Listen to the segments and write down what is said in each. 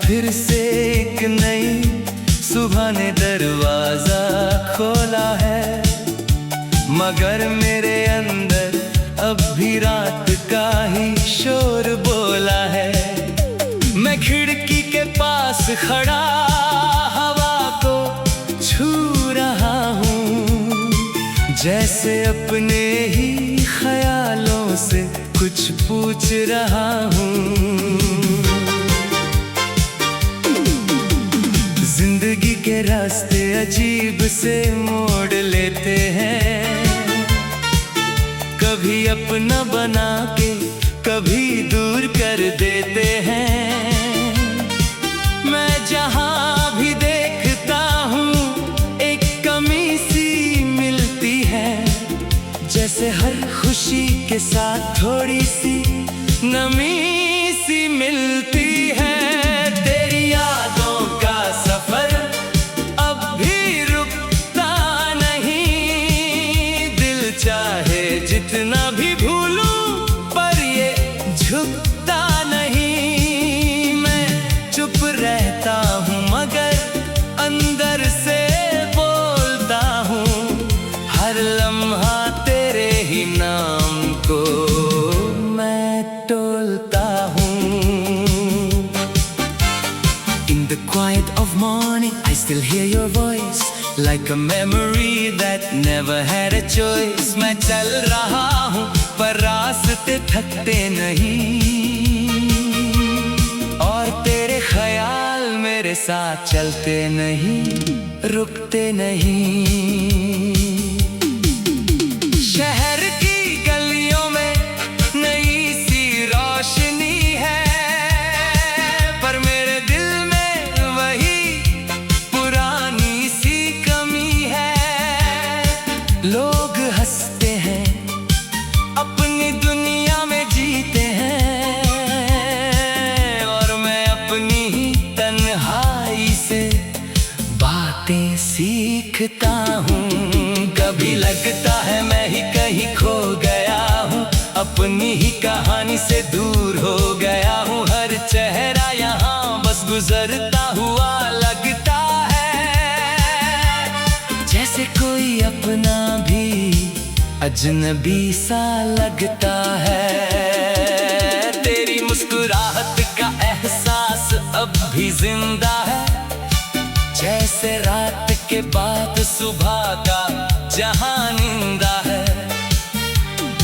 फिर से एक नई सुबह ने दरवाजा खोला है, मगर मेरे अंदर अब भी रात का ही शोर बोला है। मैं खिड़की के पास खड़ा हवा को छू रहा हूँ, जैसे अपने ही ख्यालों से कुछ पूछ रहा हूँ। जिंदगी के रास्ते अजीब से मोड़ लेते हैं, कभी अपना बना के कभी दूर कर देते हैं। मैं जहाँ भी देखता हूँ एक कमी सी मिलती है, जैसे हर खुशी के साथ थोड़ी सी नमी सी मिलती है। तेरी यादों का सफर अब भी रुकता नहीं, दिल चाहे जितना भी भूलूं पर ये झुकता नहीं। मैं चुप रहता हूँ मगर अंदर से बोलता हूँ, हर लम्हा तेरे ही नाम को मैं टोलता हूँ। In the quiet of morning I still hear your voice, like a memory that never had a choice। मैं चल रहा हूँ पर रास्ते थकते नहीं, और तेरे ख्याल मेरे साथ चलते नहीं, रुकते नहीं। शहर की गलियों में नई सी रोशनी है, पर मेरे दिल में वही पुरानी सी कमी है। लोग हंसते हैं, अपनी दुनिया में जीते हैं, और मैं अपनी ही तन्हाई से बातें सीखता हूँ। कभी लगता है मैं ही कहीं खो गया हूँ, अपनी ही कहानी से दूर हो गया हूँ। हर चेहरा यहाँ बस गुजरता हुआ लगता है, जैसे कोई अपना भी अजनबी सा लगता है। तेरी मुस्कुराहट का एहसास अब भी जिंदा है, जैसे रात के बाद सुबह का जहां निंदा है।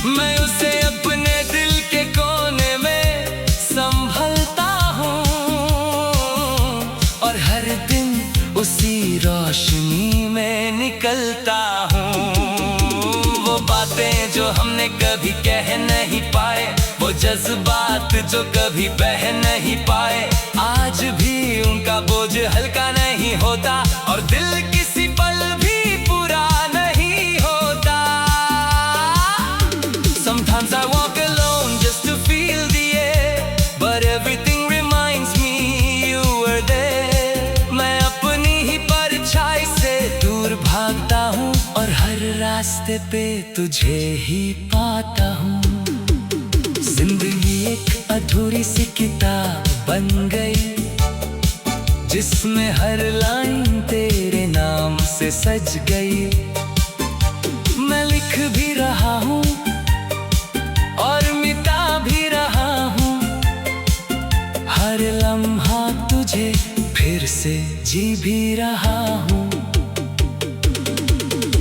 मैं उसे अपने दिल के कोने में संभलता हूँ, और हर दिन उसी रोशनी में निकलता हूँ। वो बातें जो हमने कभी कह नहीं पाए, वो जज्बात जो कभी बह नहीं पाए, आज भी उनका बोझ हल्का नहीं होता, और दिल किसी पल भी पूरा नहीं होता। Sometimes I walk alone just to feel the air, but everything reminds me you were there। मैं अपनी ही परछाई से दूर भागता हूँ, और हर रास्ते पे तुझे ही पाता हूँ। जिंदगी एक अधूरी सी किताब बन गई, जिसमें हर लाइन तेरे नाम से सज गई। मैं लिख भी रहा हूँ और मिटा भी रहा हूँ, हर लम्हा तुझे फिर से जी भी रहा हूँ।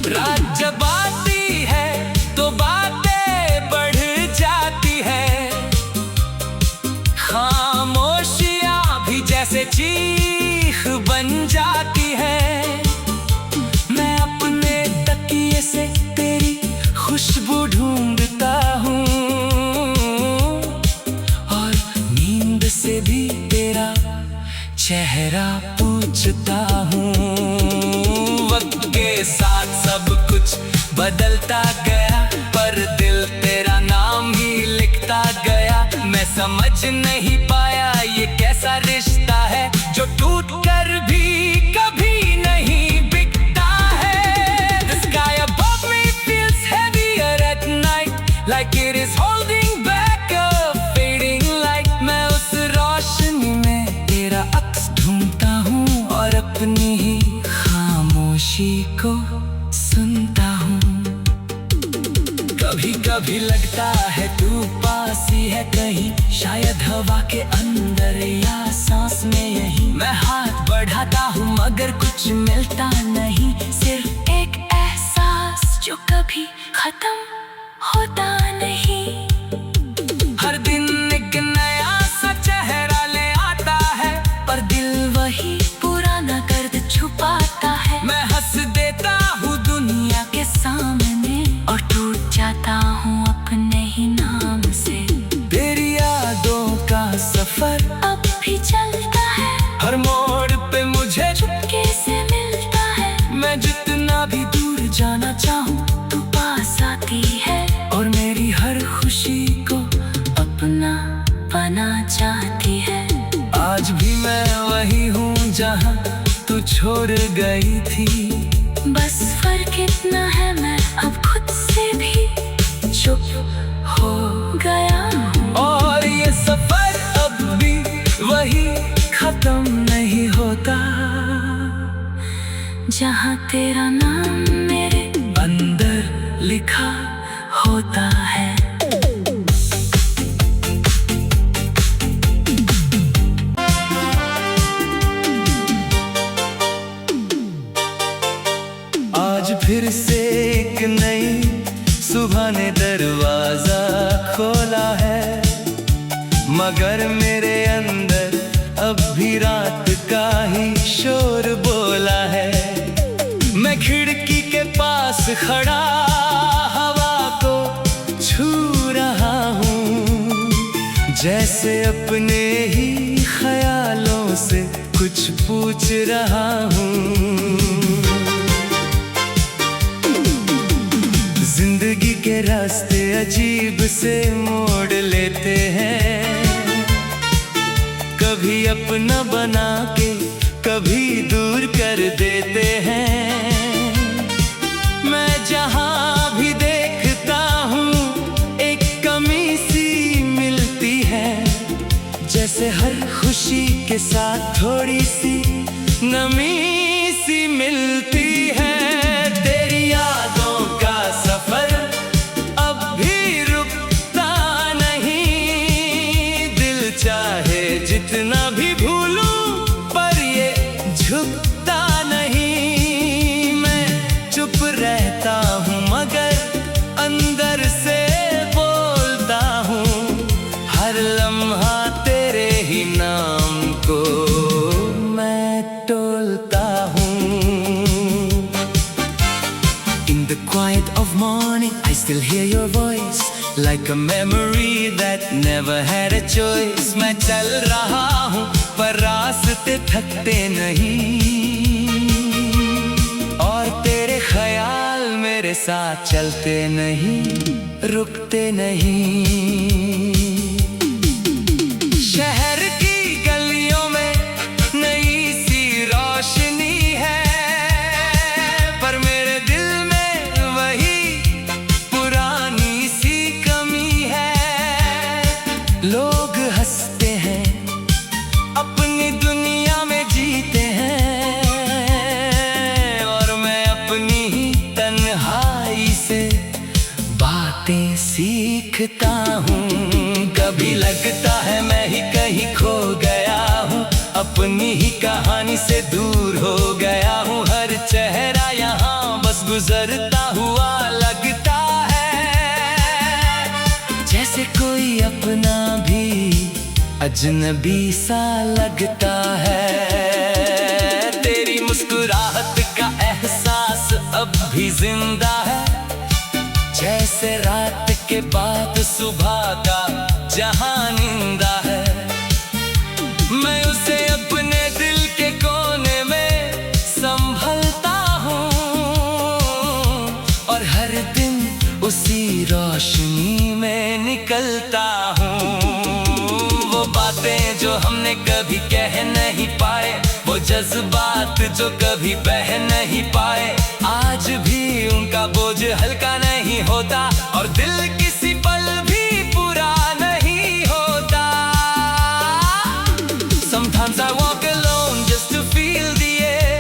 रात जब आती है तो बातें बढ़ जाती है, खामोशियाँ भी जैसे चीख बन जाती है। मैं अपने तकिए से तेरी खुशबू ढूंढता हूँ, और नींद से भी तेरा चेहरा पूछता हूँ। वक्त के साथ सब कुछ बदलता गया, पर दिल तेरा नाम ही लिखता गया। मैं समझ नहीं पाया ये कैसा रिश्ता है, जो टूट कर भी कभी नहीं बिकता है। The sky above me feels heavier at night, like it is holding back a fading light। मैं उस रोशनी में तेरा अपनी ही खामोशी को सुनता हूँ। कभी कभी लगता है तू पास ही है कहीं, शायद हवा के अंदर या सांस में यही। मैं हाथ बढ़ाता हूँ मगर कुछ मिलता नहीं, सिर्फ एक एहसास जो कभी खत्म होता नहीं। हर दिन एक नया सा चेहरा ले आता है, पर दिल वही पुराना दर्द छुपाता है। मैं हंस देता हूँ दुनिया के सामने और टूट जाता हूँ अपने ही नाम से। तेरी यादों का सफर अब भी चलता है, हर मोड़ पे मुझे चुपके से मिलता है। मैं जितना भी दूर जाना चाहूँ तू पास आती है, और मेरी हर खुशी को अपना बना चाहती है। आज भी मैं वही हूँ जहाँ तू छोड़ गई थी, बस फर्क इतना है मैं अब खुद से भी चुप हो गया हूँ। और ये सफर अब भी वही खत्म नहीं होता, जहाँ तेरा नाम मेरे अंदर लिखा होता है। आज फिर से एक नई सुबह ने दरवाजा खोला है, मगर मेरे अंदर अब भी रात का ही शोर बोला है। मैं खिड़की के पास खड़ा हवा को छू रहा हूँ, जैसे अपने ही ख्यालों से कुछ पूछ रहा हूँ। जिंदगी के रास्ते अजीब से मोड़ लेते हैं, कभी अपना बना के कभी दूर कर देते हैं। मैं जहाँ भी देखता हूँ एक कमी सी मिलती है, जैसे हर खुशी के साथ थोड़ी सी नमी सी मिलती है। तेरी यादों का सफर अब भी रुकता नहीं, दिल चाहे जितना भी भूलूं पर ये झुकता नहीं। मैं चुप रहता हूँ मगर अंदर से बोलता हूँ, हर लम्हा तेरे ही नाम को मैं टोलता हूँ। In the quiet of morning, I still hear your voice, like a memory that never had a choice. मैं चल रहा हूँ पर रास्ते थकते नहीं, और तेरे ख्याल मेरे साथ चलते नहीं, रुकते नहीं। शहर की गलियों में नई सी रोशनी है, पर मेरे दिल में वही पुरानी सी कमी है। लोग हंसते हैं अपनी दुनिया में जीते हैं, और मैं अपनी ही तन्हाई से बातें सीखता हूँ। कभी लगता है मैं ही कहीं खो गया हूँ, अपनी ही कहानी से दूर हो गया हूँ। हर चेहरा यहाँ बस गुजरता हुआ लगता है, जैसे कोई अपना भी अजनबी सा लगता है। तेरी मुस्कुराहट का एहसास अब भी जिंदा है, जैसे रात के बाद सुबह का जहां निंदा है। मैं उसे अपने दिल के कोने में संभलता हूँ, और हर दिन उसी रोशनी में निकलता हूँ। वो बातें जो हमने कभी कह नहीं पाए, वो जज्बात जो कभी बह नहीं पाए, आज भी उनका बोझ हल्का नहीं होता, और दिल किसी पल भी पूरा नहीं होता। Sometimes I walk alone just to feel the air,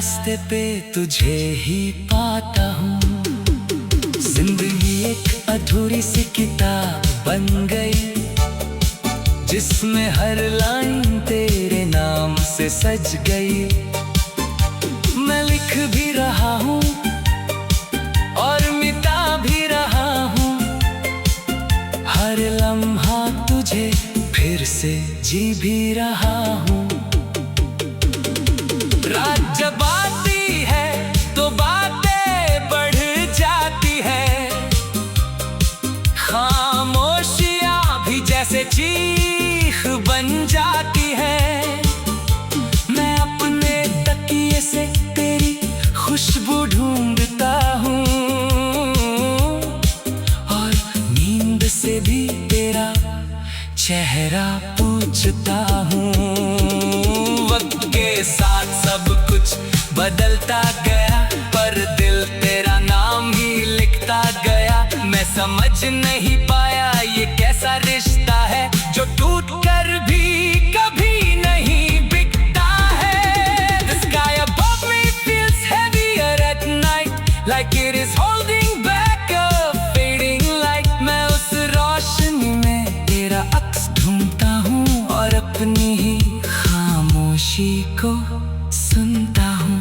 रास्ते पे तुझे ही पाता हूँ। जिंदगी एक अधूरी सी किताब बन गई, जिसमें हर लाइन तेरे नाम से सज गई। मैं लिख भी रहा हूँ और मिटा भी रहा हूँ, हर लम्हा तुझे फिर से जी भी रहा हूँ। रात जब आती है तो बातें बढ़ जाती है, खामोशियाँ भी जैसे चीख बन जाती है। मैं अपने तकिए से तेरी खुशबू ढूंढता हूँ और नींद से भी तेरा चेहरा पूछता हूँ। वक्त के साथ सब कुछ बदलता गया, पर दिल तेरा नाम ही लिखता गया। मैं समझ नहीं पाया ये कैसा रिश्ता है, जो टूट कर भी कभी नहीं बिकता है। The sky above me feels heavier at night, like it is holding back a fading light. मैं उस रोशनी में तेरा अक्स ढूंढता हूँ और अपनी ही खामोशी को सुनता हूँ।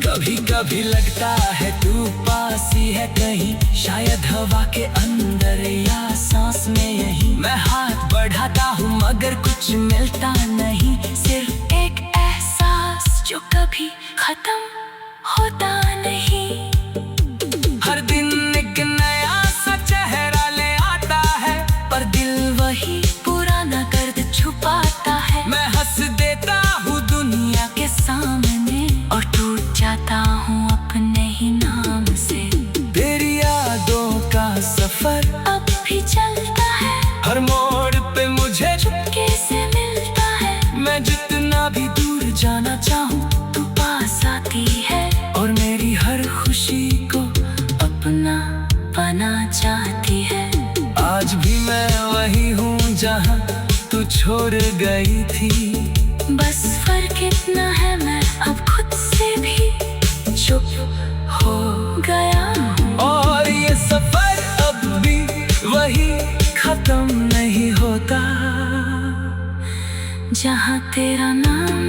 कभी कभी लगता है तू पास ही है कहीं, शायद हवा के अंदर या सांस में यही। मैं हाथ बढ़ाता हूँ मगर कुछ मिलता नहीं, सिर्फ एक एहसास जो कभी खत्म होता नहीं। हर दिन एक नया सा चेहरा ले आता है, पर दिल वही पुराना दर्द छुपाता है। मैं हंस देता हूँ दुनिया के सामने और टूट जाता हूँ अपने ही नाम से। तेरी यादों का सफर अब भी चलता है, हर मोड़ पे मुझे चुपके से मिलता है। मैं जितना भी दूर जाना चाहूँ तू पास आती है, और मेरी हर खुशी को अपना बना चाहती है। आज भी मैं वही हूँ जहाँ तू छोड़ गई थी, बस फर्क इतना है मैं अब खुद से भी चुप हो गया हूँ। और ये सफर अब भी वही खत्म नहीं होता, जहाँ तेरा नाम